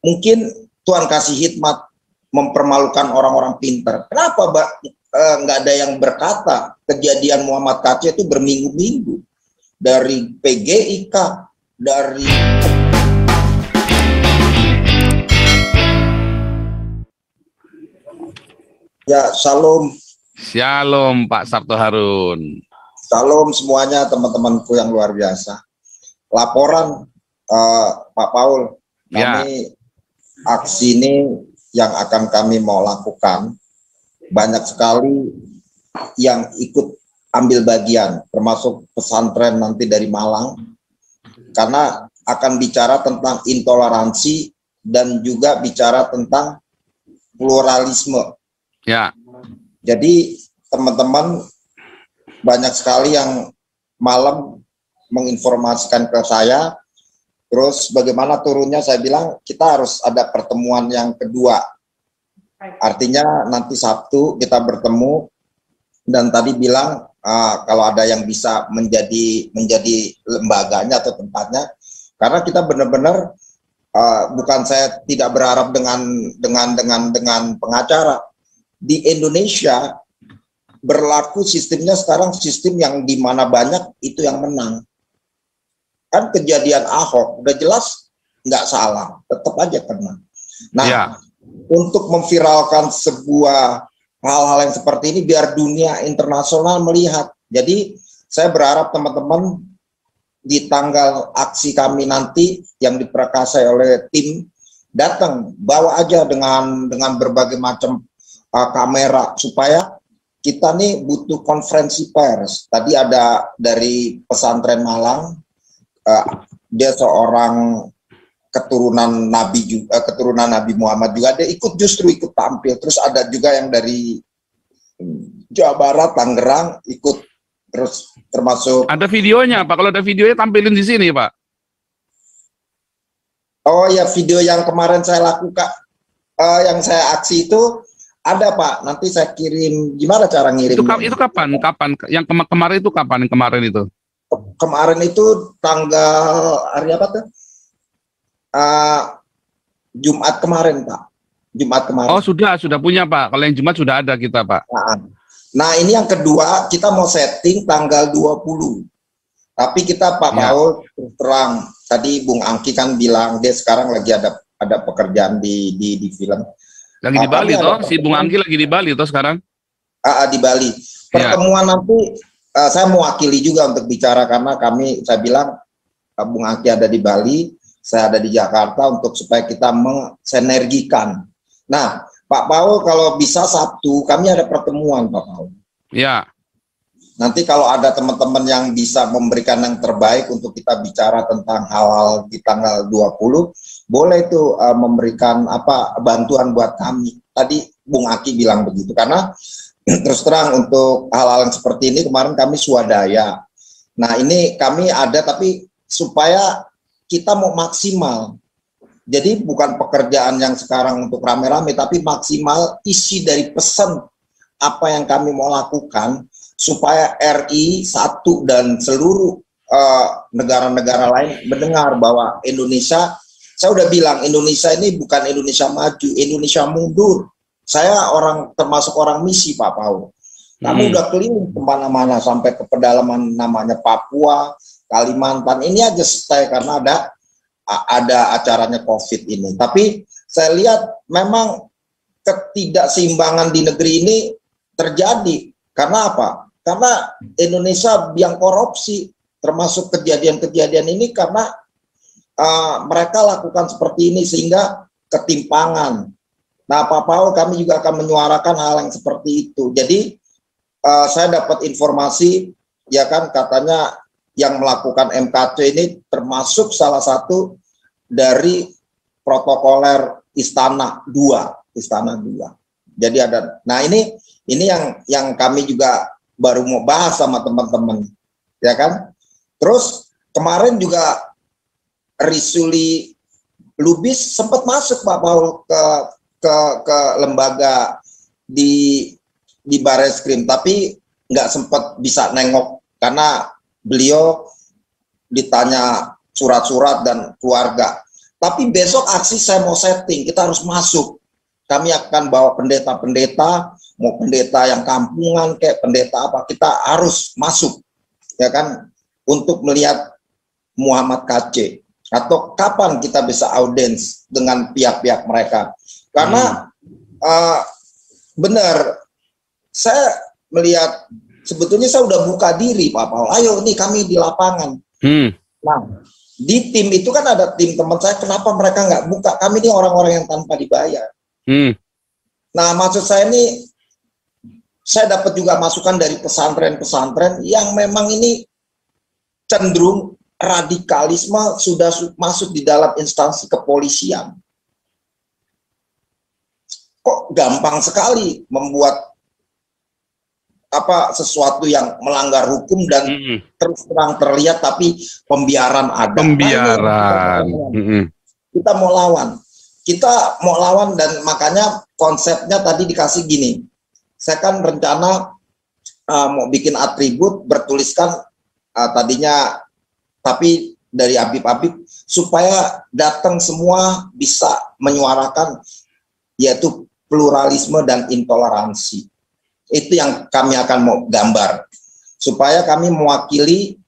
mungkin Tuhan kasih hikmat mempermalukan orang-orang pintar. Kenapa nggak ada yang berkata kejadian Muhammad Kacau itu berminggu-minggu dari PGIK, dari ya shalom. Shalom Pak Sabto Harun. Shalom semuanya teman-temanku yang luar biasa. Laporan Pak Paul, kami aksi ini yang akan kami mau lakukan, banyak sekali yang ikut ambil bagian, termasuk pesantren nanti dari Malang, karena akan bicara tentang intoleransi dan juga bicara tentang pluralisme. Ya. Jadi teman-teman banyak sekali yang malam menginformasikan ke saya, terus bagaimana turunnya, saya bilang kita harus ada pertemuan yang kedua. Artinya nanti Sabtu kita bertemu, dan tadi bilang kalau ada yang bisa menjadi lembaganya atau tempatnya, karena kita benar-benar bukan, saya tidak berharap dengan pengacara. Di Indonesia berlaku sistemnya sekarang sistem yang dimana banyak itu yang menang. Kan kejadian Ahok udah jelas nggak salah, tetap aja kena. Nah, untuk memviralkan sebuah hal-hal yang seperti ini biar dunia internasional melihat. Jadi saya berharap teman-teman di tanggal aksi kami nanti yang diperkasai oleh tim datang, bawa aja dengan berbagai macam kamera, supaya kita nih butuh konferensi pers. Tadi ada dari pesantren Malang, dia seorang keturunan Nabi Muhammad juga, dia justru ikut tampil. Terus ada juga yang dari Jawa Barat, Tangerang ikut, terus termasuk. Ada videonya Pak, kalau ada videonya tampilin di sini Pak. Oh ya, video yang kemarin saya lakukan, yang saya aksi itu ada Pak, nanti saya kirim. Gimana cara ngirimnya? Itu kapan? Yang kemarin itu kapan? Yang kemarin itu? Kemarin itu tanggal hari apa tuh? Jumat kemarin Pak. Jumat kemarin. Oh sudah punya Pak. Kalau yang Jumat sudah ada kita Pak. Nah ini yang kedua, kita mau setting tanggal 20. Tapi kita Pak Paul terang, tadi Bung Angki kan bilang dia sekarang lagi ada pekerjaan di film. Lagi di Bali toh, si Bung Angki lagi di Bali toh sekarang? Di Bali. Pertemuan nanti saya mewakili juga untuk bicara, karena saya bilang Bung Angki ada di Bali, saya ada di Jakarta, untuk supaya kita mensinergikan. Nah, Pak Paul kalau bisa Sabtu kami ada pertemuan Pak Paul. Ya. Nanti kalau ada teman-teman yang bisa memberikan yang terbaik untuk kita bicara tentang hal-hal di tanggal 20, boleh itu memberikan bantuan buat kami. Tadi Bung Aki bilang begitu, karena terus terang untuk hal-hal yang seperti ini kemarin kami swadaya. Nah ini kami ada, tapi supaya kita mau maksimal. Jadi bukan pekerjaan yang sekarang untuk rame-rame, tapi maksimal isi dari pesan apa yang kami mau lakukan, supaya RI satu dan seluruh negara-negara lain mendengar bahwa Indonesia, saya udah bilang Indonesia ini bukan Indonesia maju, Indonesia mundur. Saya termasuk orang misi Pak Paul. Kami udah keliling kemana-mana sampai ke pedalaman namanya Papua, Kalimantan. Ini aja stay karena ada acaranya COVID ini. Tapi saya lihat memang ketidakseimbangan di negeri ini terjadi. Karena apa? Karena Indonesia yang korupsi, termasuk kejadian-kejadian ini karena mereka lakukan seperti ini sehingga ketimpangan. Nah Pak Paul, kami juga akan menyuarakan hal yang seperti itu. Jadi saya dapat informasi, ya kan, katanya yang melakukan MKC ini termasuk salah satu dari protokoler Istana 2. Jadi ada, nah ini yang kami juga baru mau bahas sama teman-teman, ya kan. Terus kemarin juga Risuli Lubis sempat masuk Pak Paul ke lembaga di Barreskrim, tapi nggak sempat bisa nengok karena beliau ditanya surat-surat dan keluarga. Tapi besok aksi saya mau setting, kita harus masuk. Kami akan bawa pendeta-pendeta, mau pendeta yang kampungan, kayak pendeta apa, kita harus masuk, ya kan, untuk melihat Muhammad KC. Atau kapan kita bisa audiens dengan pihak-pihak mereka. Karena benar, saya melihat, sebetulnya saya udah buka diri, Pak Paul. Ayo nih kami di lapangan. Nah, di tim itu kan ada tim teman saya, kenapa mereka nggak buka? Kami ini orang-orang yang tanpa dibayar. Nah, maksud saya ini, saya dapat juga masukan dari pesantren-pesantren yang memang ini cenderung radikalisme sudah masuk di dalam instansi kepolisian. Kok gampang sekali membuat sesuatu yang melanggar hukum dan terus terang terlihat, tapi pembiaran ada. Pembiaran. Kita mau lawan, dan makanya konsepnya tadi dikasih gini. Saya kan rencana mau bikin atribut bertuliskan tadinya, tapi dari Habib supaya datang semua bisa menyuarakan, yaitu pluralisme dan intoleransi. Itu yang kami akan mau gambar, supaya kami mewakili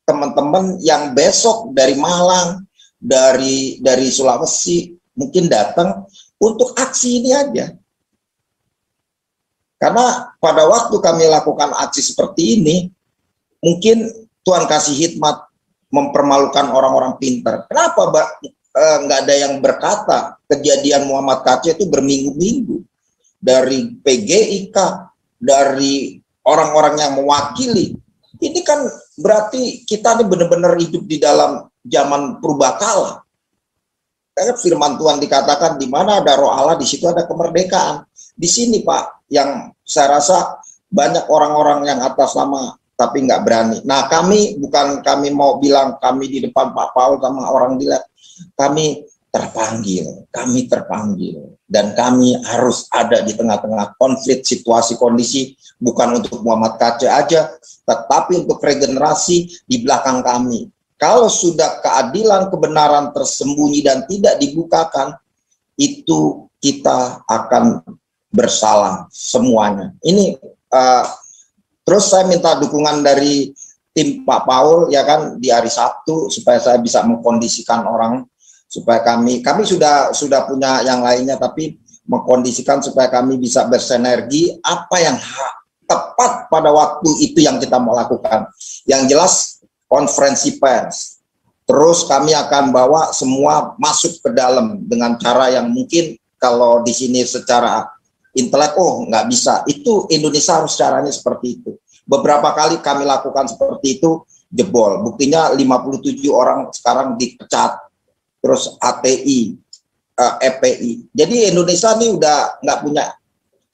teman-teman yang besok dari Malang, dari Sulawesi mungkin datang untuk aksi ini aja. Karena pada waktu kami lakukan aksi seperti ini, mungkin Tuhan kasih hikmat mempermalukan orang-orang pintar. Kenapa nggak ada yang berkata kejadian Muhammad KC itu berminggu-minggu, dari PGIK, dari orang-orang yang mewakili. Ini kan berarti kita ini benar-benar hidup di dalam zaman purbakala. Karena firman Tuhan dikatakan, di mana ada roh Allah, di situ ada kemerdekaan. Di sini Pak, yang saya rasa banyak orang-orang yang atas nama tapi nggak berani. Nah, kami mau bilang kami di depan Pak Paul sama orang gila, kami terpanggil, dan kami harus ada di tengah-tengah konflik, situasi, kondisi, bukan untuk Muhammad KC aja, tetapi untuk regenerasi di belakang kami. Kalau sudah keadilan, kebenaran tersembunyi dan tidak dibukakan, itu kita akan bersalah semuanya. Ini terus saya minta dukungan dari tim Pak Paul, ya kan, di hari Sabtu, supaya saya bisa mengkondisikan orang, supaya kami sudah punya yang lainnya, tapi mengkondisikan supaya kami bisa bersinergi apa yang tepat pada waktu itu yang kita mau lakukan. Yang jelas konferensi pers. Terus kami akan bawa semua masuk ke dalam dengan cara yang mungkin kalau di sini secara intelek, nggak bisa. Itu Indonesia harus caranya seperti itu. Beberapa kali kami lakukan seperti itu, jebol. Buktinya 57 orang sekarang dipecat. Terus ATI, EPI. Jadi Indonesia ini udah nggak punya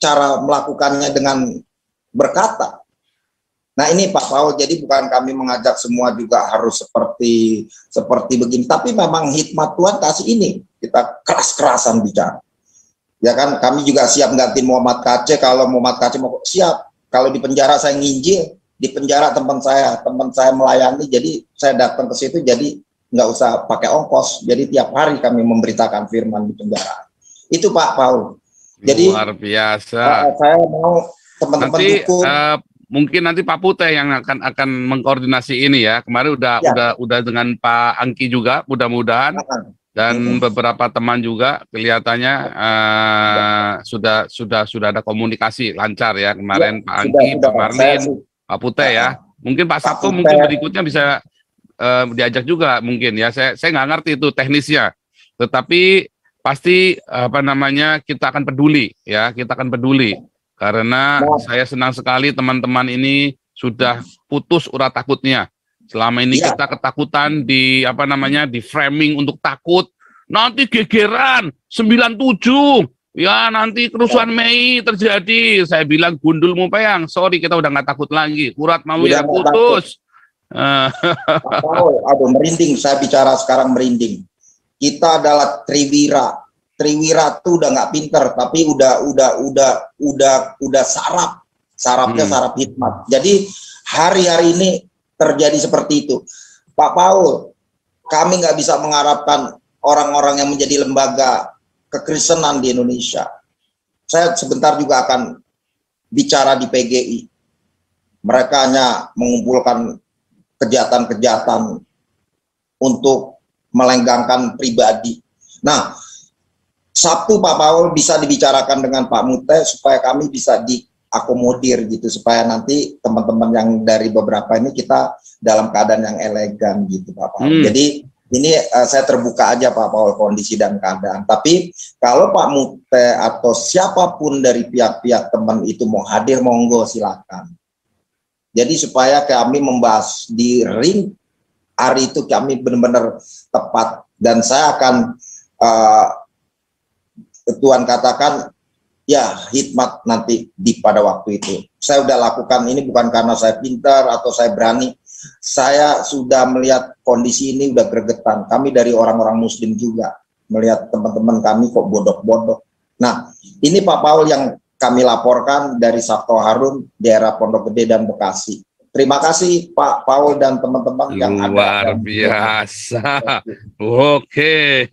cara melakukannya dengan berkata. Nah ini Pak Paul, jadi bukan kami mengajak semua juga harus seperti begini, tapi memang hikmat Tuhan kasih ini, kita keras-kerasan bicara. Ya kan, kami juga siap ganti Muhammad KC kalau Muhammad KC mau, siap. Kalau di penjara saya nginjil, di penjara teman saya melayani, jadi saya datang ke situ, jadi nggak usah pakai ongkos, jadi tiap hari kami memberitakan firman di penjara. Itu Pak Paul. Jadi luar biasa. Saya mau teman-teman dukung. Mungkin nanti Pak Putih yang akan mengkoordinasi ini ya. Kemarin udah dengan Pak Angki juga, mudah-mudahan, dan beberapa teman juga kelihatannya sudah ada komunikasi lancar ya kemarin, Pak Angki, Pak Marlin, Pak Putih ya. Mungkin Pak Sabtu mungkin berikutnya bisa diajak juga mungkin ya. Saya nggak ngerti itu teknisnya, tetapi pasti kita akan peduli ya, kita akan peduli. Karena saya senang sekali teman-teman ini sudah putus urat takutnya. Selama ini kita ketakutan di framing untuk takut. Nanti gegeran 97, ya nanti kerusuhan Mei terjadi. Saya bilang gundulmu peyang, sorry kita udah nggak takut lagi. Urat mau ya putus. Aduh merinding, saya bicara sekarang merinding. Kita adalah Triwira. Triwira tuh udah nggak pinter, tapi udah sarapnya sarap hikmat. Jadi hari-hari ini terjadi seperti itu, Pak Paul. Kami nggak bisa mengharapkan orang-orang yang menjadi lembaga kekristenan di Indonesia. Saya sebentar juga akan bicara di PGI. Mereka hanya mengumpulkan kejahatan-kejahatan untuk melenggangkan pribadi. Nah, Sabtu Pak Paul bisa dibicarakan dengan Pak Mute supaya kami bisa diakomodir gitu, supaya nanti teman-teman yang dari beberapa ini kita dalam keadaan yang elegan gitu Pak Paul. Jadi ini saya terbuka aja Pak Paul kondisi dan keadaan. Tapi kalau Pak Mute atau siapapun dari pihak-pihak teman itu mau hadir, monggo silakan. Jadi supaya kami membahas di ring hari itu kami benar-benar tepat, dan saya akan Tuhan katakan ya hikmat nanti pada waktu itu. Saya sudah lakukan ini bukan karena saya pintar atau saya berani. Saya sudah melihat kondisi ini udah gregetan. Kami dari orang-orang Muslim juga melihat teman-teman kami kok bodoh-bodoh. Nah, ini Pak Paul yang kami laporkan dari Sabto Harun, daerah Pondok Gede dan Bekasi. Terima kasih Pak Paul dan teman-teman yang ada. Luar biasa. Oke.